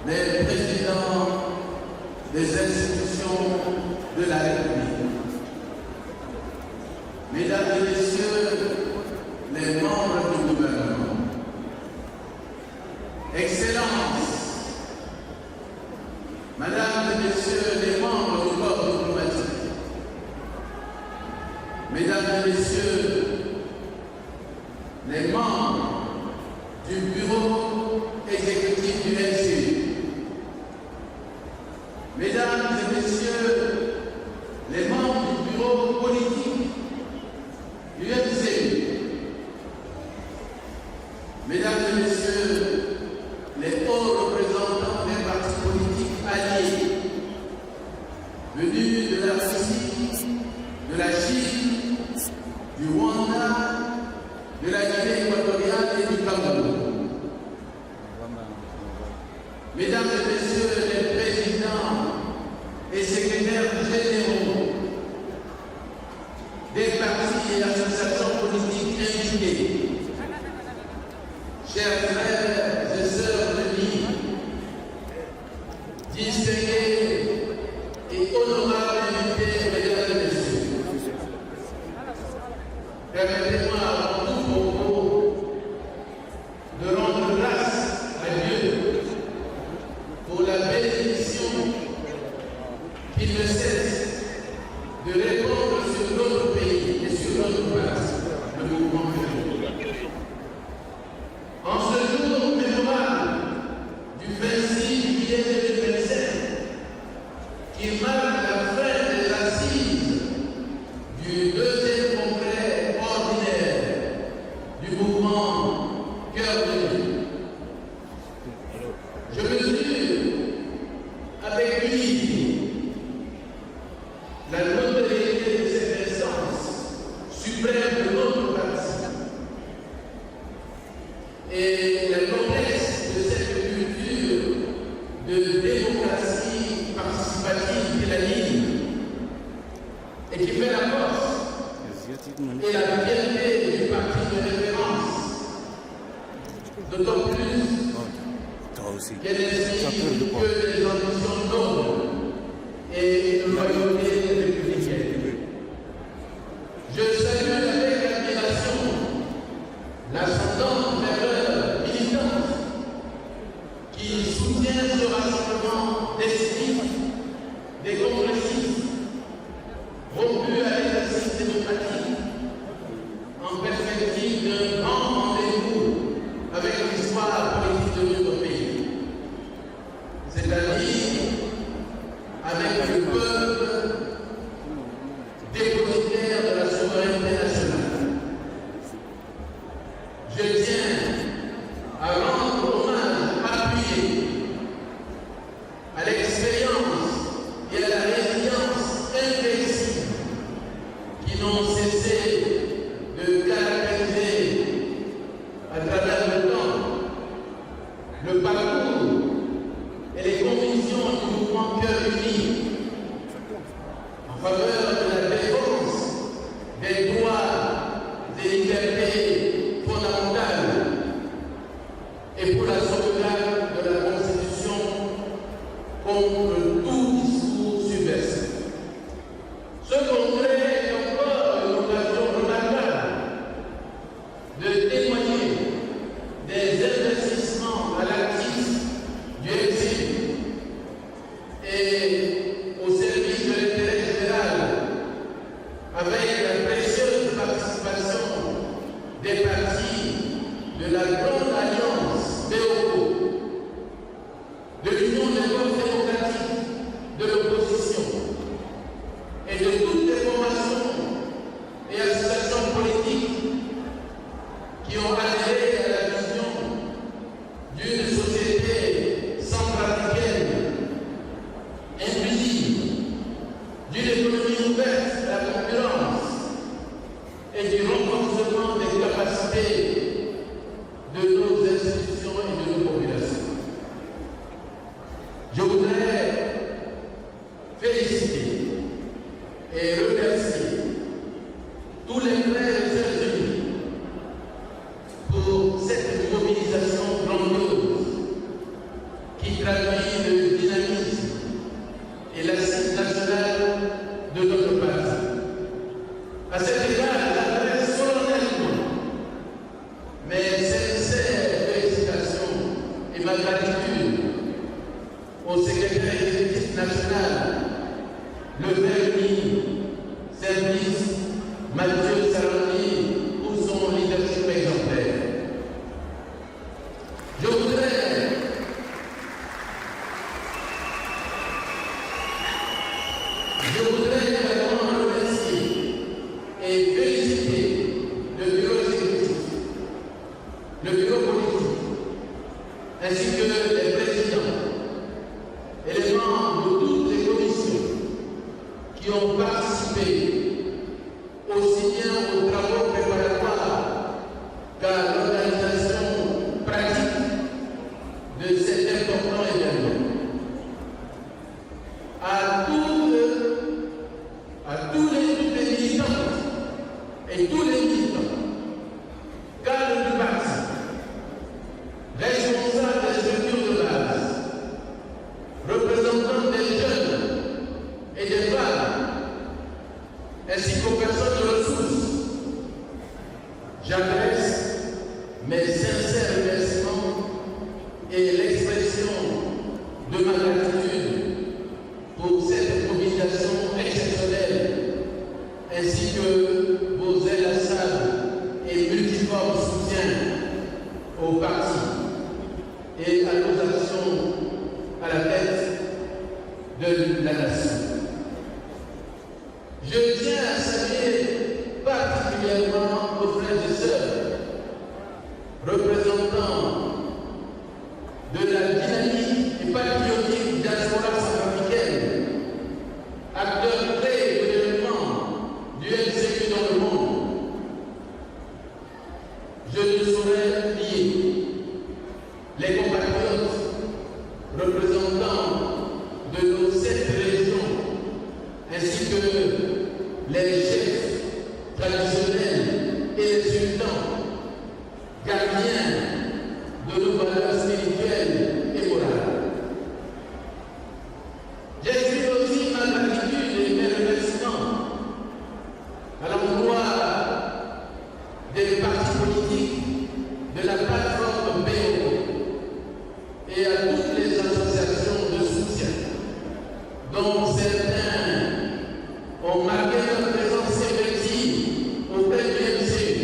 les présidents des institutions de la République, mesdames et messieurs les membres du gouvernement, Excellences, mesdames et messieurs les membres du corps diplomatique, mesdames et messieurs les membres du bureau exécutif du LCU, mesdames et messieurs les membres du bureau politique du LCU, mesdames et messieurs les hauts représentants des partis politiques alliés venus de la Russie, de la Chine, du Rwanda, de la Guinée équatoriale et du Cameroun. Mesdames et messieurs les présidents et secrétaires généraux des partis et associations politiques invités, chers frères et sœurs de vie, distingués et honorables invités, mesdames et messieurs, permettez-moi avant tout propos de rendre grâce à Dieu pour la bénédiction qu'il ne cesse de répandre sur notre pays et sur notre place, le mouvement féminin. En ce jour mémorable du 26 juillet 2025, qui marque la fin des assises du deuxième congrès ordinaire du mouvement Cœur de Vie, je mesure avec unité la notoriété de cette instance suprême de notre parti et la noblesse de cette culture de démocratie participative qui l'anime et qui fait la force et la fierté du parti de référence, d'autant plus qu'elle n'inspire que des ambitions nobles et une loyauté républicaine. Je salue avec admiration l'ascendante valeur militante qui soutient ce rassemblement d'esprit des congressistes rompus à l'exercice démocratique en perspective d'un grand rendez-vous avec l'histoire politique de notre pays, c'est-à-dire avec le peuple dépositaire de la souveraineté nationale. Je tiens à rendre hommage appuyé à l'expérience et à la résilience invincible qui n'ont cessé de caractériser à travers le temps le parcours et les convictions du mouvement Cœur Uni en faveur de la défense des droits et libertés fondamentales et pour la sauvegarde de la Constitution contre tout discours subversif. Ce congrès est encore une occasion remarquable de témoigner des investissements à l'actif du exil et au service de l'intérêt général, avec la précieuse participation des partis de la Grande Alliance BOO, de l'Union des forces démocratiques, de l'opposition et de toutes les formations et associations politiques qui ont adhéré à la vision d'une société centrafricaine, inclusive, d'une économie ouverte à la concurrence et du renforcement des capacités de nos institutions et de nos populations. Je voudrais féliciter et remercier tous les frères et sœurs unis pour cette mobilisation grandiose qui traduit ma gratitude au secrétaire exécutif national, le Vernis Service Mathieu Sarandi, pour son leadership exemplaire. Je voudrais également remercier et féliciter le bureau exécutif, le bureau politique, ainsi que les présidents et les membres de toutes les commissions qui ont participé aussi bien aux travaux préparatoires qu'à l'organisation pratique de cet important événement. À toutes les militantes et tous les militants, cadres du parti, responsables des structures de base, représentants des jeunes et des femmes, ainsi qu'aux personnes de ressources, j'adresse mes sincères remerciements et l'expression de ma gratitude pour cette mobilisation exceptionnelle, ainsi que vos inlassables et multiformes soutiens au parti et à nos actions à la tête de la nation. Je tiens à saluer particulièrement nos frères et sœurs, représentants de la dynamique et patriotique diaspora centrafricaine, acteurs clés de développement du MCU dans le monde. Je ne saurais nier les compatriotes représentants de nos 7 régions, ainsi que les chefs traditionnels et les sultans, gardiens de nos valeurs spirituelles et morales. J'exprime aussi ma gratitude et mes remerciements à l'endroit des partis politiques, de la plateforme BO et à toutes les associations de soutien, dont certains ont marqué leur présence effective auprès du MCU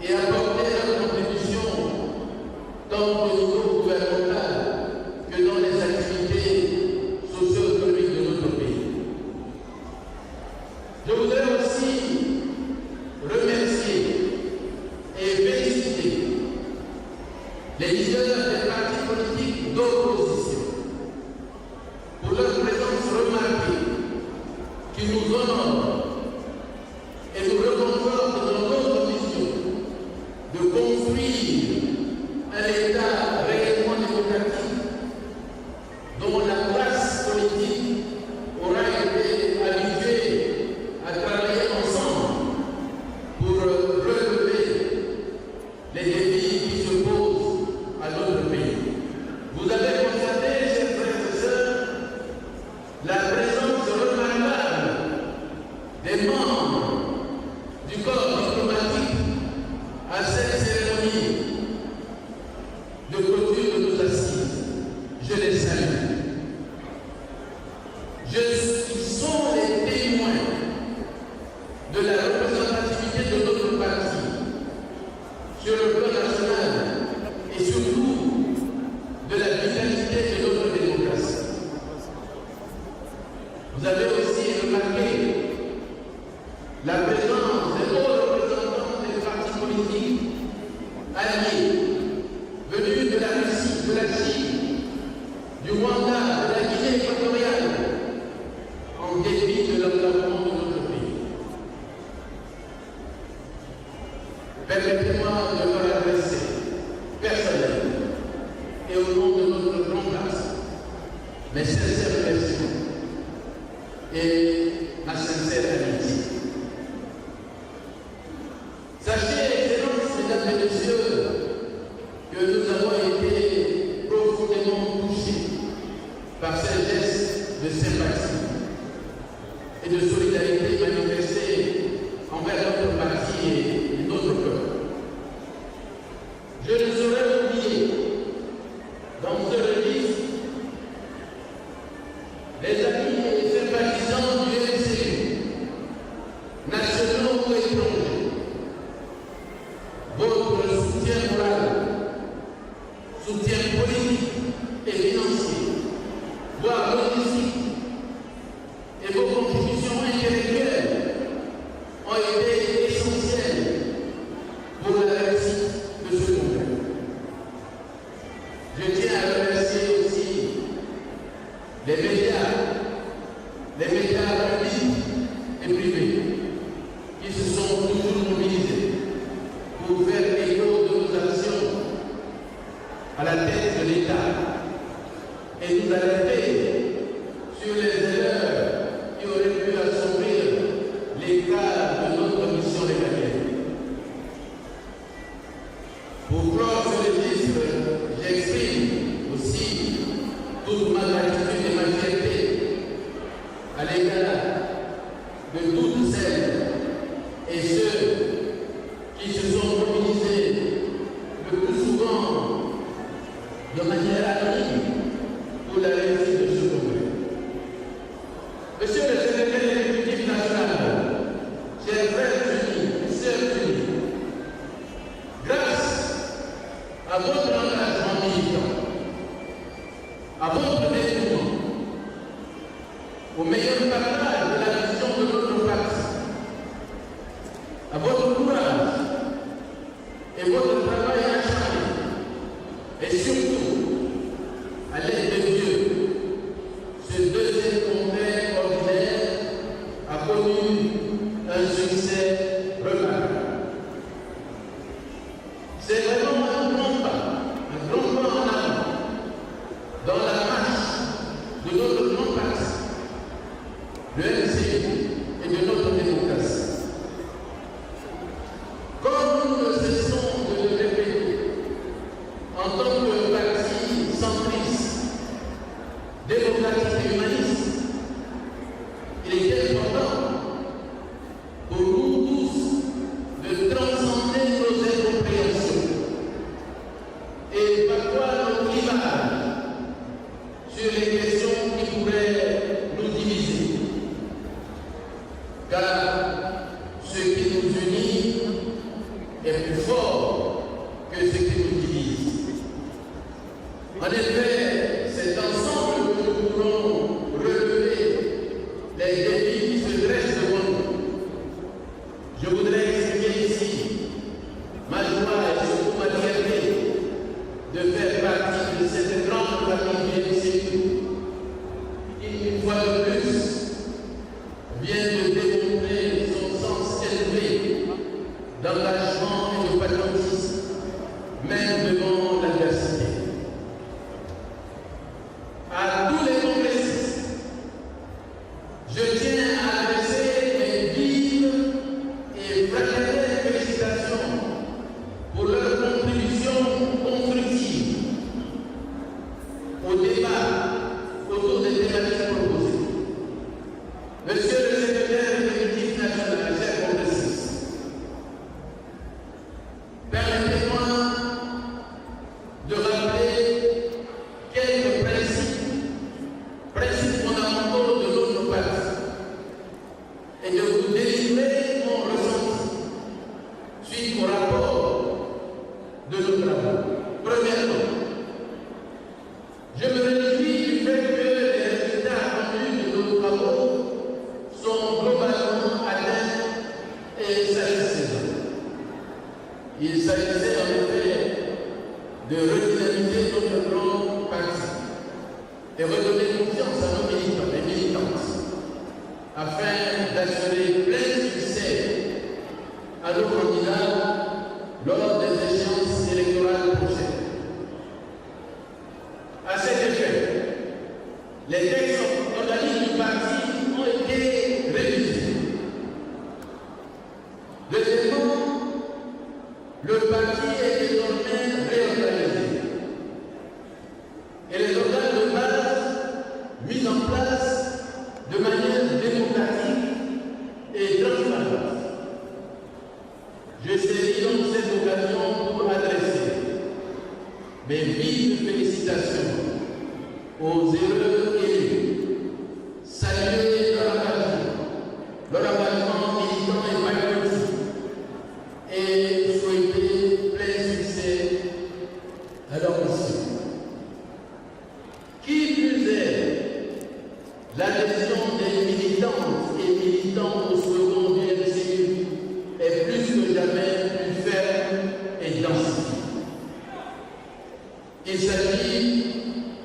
et apporté leur contribution tant au niveau gouvernemental que dans les activités socio-économiques de notre pays. Je voudrais aussi remercier et féliciter les leaders des partis politiques d'opposition pour leur présence remarquée qui nous honore et nous reconforte dans notre mission de construire un État réellement démocratique dont la classe politique aura été habituée à travailler ensemble pour relever les défis qui se posent à notre pays. Vous avez constaté, chers frères et sœurs, la présence remarquable des membres du corps diplomatique à cette cérémonie de clôture de nos assises. Je les salue. Ils sont les témoins de la représentativité de notre parti sur le plan national et surtout de la vitalité de notre démocratie. Vous avez aussi remarqué la présence des hauts représentants des partis politiques alliés venus de la Russie, de la Chine, du Rwanda, de la Guinée équatoriale, en dépit de l'enclavement de notre pays. Permettez-moi de leur adresser personnellement et au nom de notre grand place mes sincères remerciements et ma sincère amitié. Sachez, Excellences, Mesdames et Messieurs, que nous avons été profondément touchés par ces gestes de sympathie et de solidarité manifestés envers notre parti et notre peuple. Je ne saurais oublier et financiers, voire logistiques, et vos contributions intellectuelles ont été essentielles pour la réussite de ce congrès. Je tiens à remercier aussi les médias publics et privés, qui se sont toujours mobilisés pour faire écho de nos actions à la tête de l'État et nous alerter sur les erreurs qui auraient pu assombrir l'état de notre mission régalienne. Pour clore ce registre, j'exprime aussi toute ma gratitude et ma fierté à l'égard de toutes celles et ceux qui se sont mobilisés le plus souvent de manière anonyme pour la réussite de ce congrès. Monsieur le secrétaire exécutif national, chers frères unis, sœurs unies, grâce à votre engagement militant, à votre dévouement, au meilleur partage de la vision de notre parti, à votre courage et votre travail acharné, et surtout à l'aide de Dieu, ce deuxième congrès ordinaire a connu un succès remarquable. C'est vraiment un grand pas en avant dans la marche de notre grand parti, le MCU et de notre démocratie. Comme nous ne cessons de le répéter, en tant que parti centriste, démocratique et humaniste, il est important pour nous tous de transcender nos incompréhensions et parfois nos clivages sur les questions qui pourraient nous diviser. Car ce qui nous unit est plus fort que ce qui nous divise. En effet, c'est ensemble que nous pourrons relever les défis qui se dressent devant nous. Je voudrais exprimer ici ma joie et surtout ma fierté de faire partie de cette grande famille du MCU qui, une fois de plus, vient de démontrer son sens élevé d'engagement et de patriotisme, même devant l'adversité. À tous les congressistes, je tiens à adresser mes vives et fraternelles félicitations pour leur contribution constructive au débat autour des thématiques proposées. Monsieur le secrétaire exécutif national, chers congressistes, permettez-moi de rappeler quelques principes fondamentaux de notre parti et de vous délivrer mon ressenti suite au rapport de nos travaux. Premièrement, je me réjouis du fait que les résultats attendus de nos travaux sont globalement atteints et satisfaisants. Il s'agissait en effet de redynamiser notre grand parti et redonner confiance à nos militants et militantes afin d'assurer plein succès à nos candidats lors des échéances électorales prochaines. À cet effet, les textes organiques du parti ont été révisés. Deuxièmement, le parti est désormais réorganisé et les organes de base mis en place de manière démocratique et transparente. Je saisis donc cette occasion pour adresser mes vives félicitations aux heureux élus, saluer leur engagement militant et patriotique et souhaiter plein succès à leur mission. s'agit,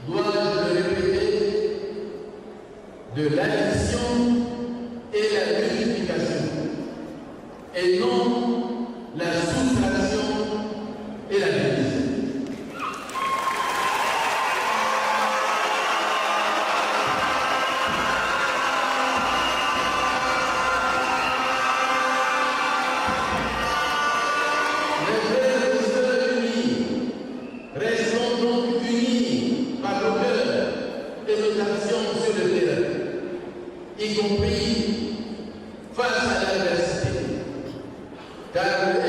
dois-je le répéter, de l'addition et la multiplication, et non la soustraction et la division. Restons donc unis par nos cœurs et nos actions sur le terrain, y compris face à l'adversité, car